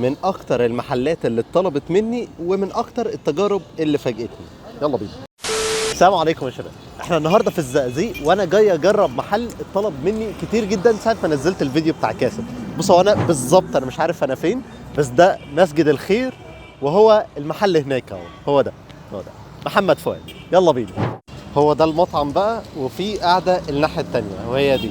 من اكتر المحلات اللي اتطلبت مني ومن اكتر التجارب اللي فاجئتني. يلا بينا. السلام عليكم يا شباب، احنا النهارده في الزقازيق وانا جاي اجرب محل اتطلب مني كتير جدا ساعه ما نزلت الفيديو بتاع كاسب. بصوا انا بالظبط انا مش عارف انا فين، بس ده مسجد الخير وهو المحل هناك اهو. هو ده محمد فؤاد. يلا بينا. هو ده المطعم بقى، وفي قاعده الناحيه التانيه وهي دي.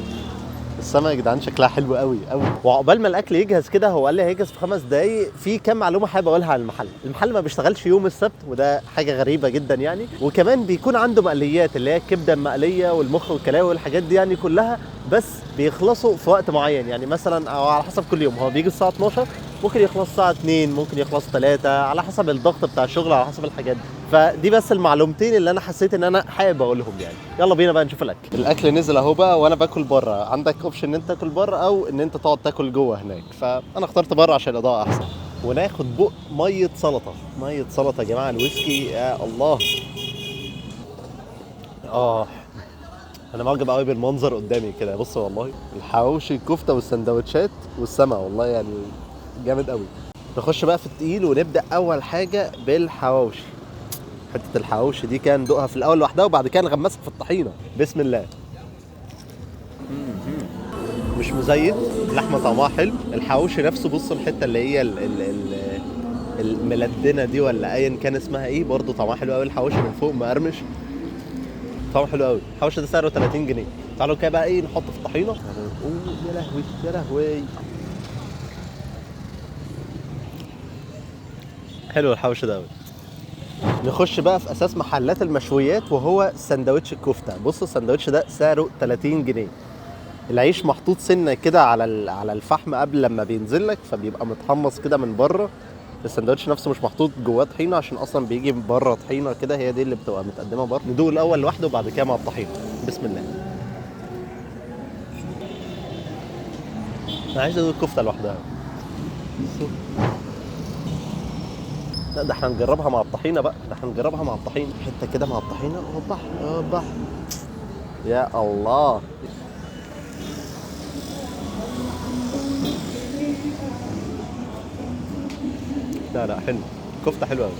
السما يا جدعان شكلها حلو قوي قوي. وعقبال ما الاكل يجهز كده، هو قال لي هيجهز في 5 دقايق. في كام معلومه حابب اقولها عن المحل ما بيشتغلش يوم السبت، وده حاجه غريبه جدا يعني. وكمان بيكون عنده مقليات اللي هي الكبده المقليه والمخ والكلاوي والحاجات دي يعني كلها، بس بيخلصوا في وقت معين يعني مثلا او على حسب كل يوم. هو بيجي الساعه 12، ممكن يخلص الساعه 2، ممكن يخلص 3، على حسب الضغط بتاع الشغل، على حسب الحاجات دي. فدي بس المعلومتين اللي انا حسيت ان انا حابب اقولهم يعني. يلا بينا بقى نشوف الاكل نزل اهو بقى، وانا باكل بره. عندك اوبشن ان انت تاكل بره او ان انت تقعد تاكل جوه هناك، فانا اخترت بره عشان الاضاءه احسن. وناخد بق ميه سلطه يا جماعه. الويسكي يا الله. انا معجب قوي بالمنظر قدامي كده. بص والله الحواوشي الكفته والسندوتشات والسما، والله يعني جامد قوي. نخش بقى في التقيل ونبدا اول حاجه بالحواوشي. حته الحواوشي دي كان ندوقها في الاول لوحدها وبعد كده نغمسها في الطحينه. بسم الله. مش مزيت، اللحمه طعمها حلو. الحواوشي نفسه بص الحته اللي هي الملدنه دي ولا ايا كان اسمها ايه، برضه طعمها حلو قوي. الحواوشي من فوق مقرمش، طعمه حلو قوي. الحواوشي ده سعره 30 جنيه. تعالوا كده بقى ايه نحط في الطحينه. يا لهوي يا لهوي، حلو الحواوشي ده قوي. نخش بقى في اساس محلات المشويات وهو سندوتش الكفته. بص السندوتش ده سعره 30 جنيه. العيش محطوط سنه كده على الفحم قبل لما بينزل لك، فبيبقى متحمص كده من بره. السندوتش نفسه مش محطوط جواه طحينه عشان اصلا بيجي بره طحينه كده، هي دي اللي بتبقى متقدمه بره. ندوق الاول لوحده وبعد كده مع الطحينه. بسم الله. انا عايز ادوق الكفته لوحدها. لا ده احنا نجربها مع الطحينه بقى، حته كده مع الطحينه. اوبا يا الله. لا حلو، كفته حلوه قوي.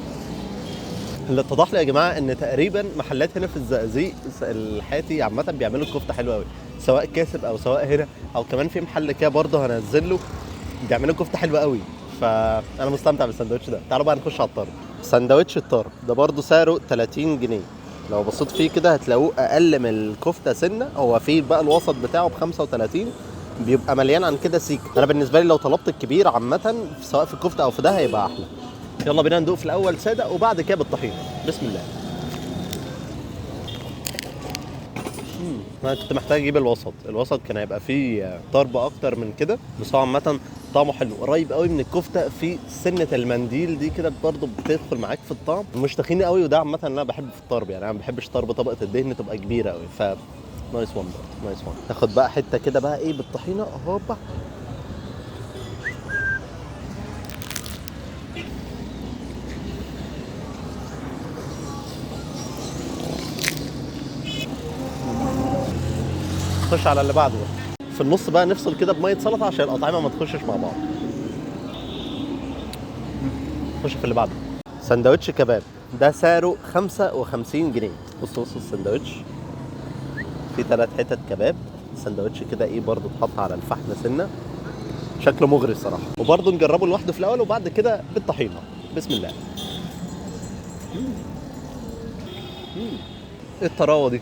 اللي اتضح لي يا جماعه ان تقريبا محلات هنا في الزقازيق الحاتي عامه بيعملوا الكفته حلوه قوي، سواء كاسب او سواء هنا او كمان في محل كده برضه هنزل له بيعملوا كفته حلوه قوي. فانا مستمتع بالسندوتش ده. تعالوا بقى نخش على الطرب. سندوتش الطرب ده برضه سعره 30 جنيه. لو بصيت فيه كده هتلاقوه اقل من الكفته سنه. هو فيه بقى الوسط بتاعه ب 35، بيبقى مليان عن كده سيك. انا بالنسبه لي لو طلبت الكبير عامه سواء في الكفته او في ده هيبقى احلى. يلا بينا ندوق في الاول ساده وبعد كده بالطحينه. بسم الله. انا كنت محتاج اجيب الوسط كان هيبقى فيه طرب اكتر من كده، بس هو عامه طعمه حلو، قريب قوي من الكفته. في سنه المنديل دي كده برضه بتدخل معاك في الطعم، مش تخين قوي. وده عامه انا بحبه في الطرب يعني. انا ما بحبش طرب طبقه الدهن تبقى كبيره قوي. ف نايس وان برضه، نايس وان. ناخد بقى حته كده بقى ايه بالطحينه. هوبا. نخش على اللي بعده بقى. في النص بقى نفصل كده بميه سلطه عشان الاطعمه ما تخشش مع بعض. نخش في اللي بعده. سندوتش كباب ده سعره 55 جنيه. بص السندوتش فيه 3 حتت كباب. سندوتش كده ايه برضه اتحط على الفحم سنه، شكله مغري صراحه. وبرضه نجربه لوحده في الاول وبعد كده بالطحينه. بسم الله. ايه الطراوه دي.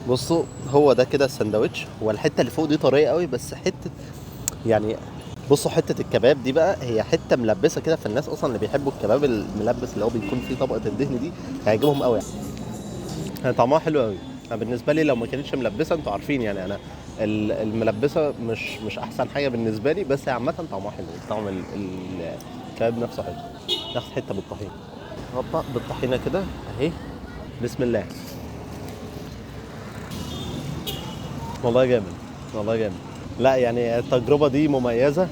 بصوا هو ده كده السندوتش. هو الحته اللي فوق دي طريه قوي، بس حته يعني. بصوا حته الكباب دي بقى هي حته ملبسه كده، فالناس اصلا اللي بيحبوا الكباب الملبس اللي هو بيكون فيه طبقه الدهن دي هيعجبهم قوي يعني. طعمها حلو قوي. انا بالنسبه لي لو ما كانتش ملبسه، انتوا عارفين يعني انا الملبسه مش احسن حاجه بالنسبه لي، بس عامه طعمها حلو. طعم الكباب نفسه حلو. ناخد حته بالطحينه. هوبا بالطحينه كده اهي. بسم الله. والله جامد، والله جامد. لا يعني التجربه دي مميزه.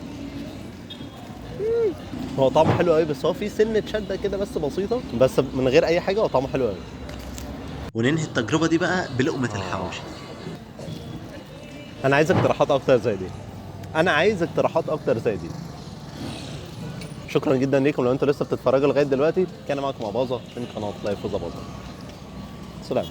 هو طعمه حلو قوي، بس هو في سنه شده كده بس بسيطه، بس من غير اي حاجه هو طعمه حلو قوي. وننهي التجربه دي بقى بلقمه الحواوشي. انا عايز اقتراحات اكتر زي دي. انا عايز اقتراحات اكتر زي دي. شكرا جدا ليكم لو انتوا لسه بتتفرجوا لغايه دلوقتي. كان معاكم اباظه من قناه لا يفوز اباظه. سلام.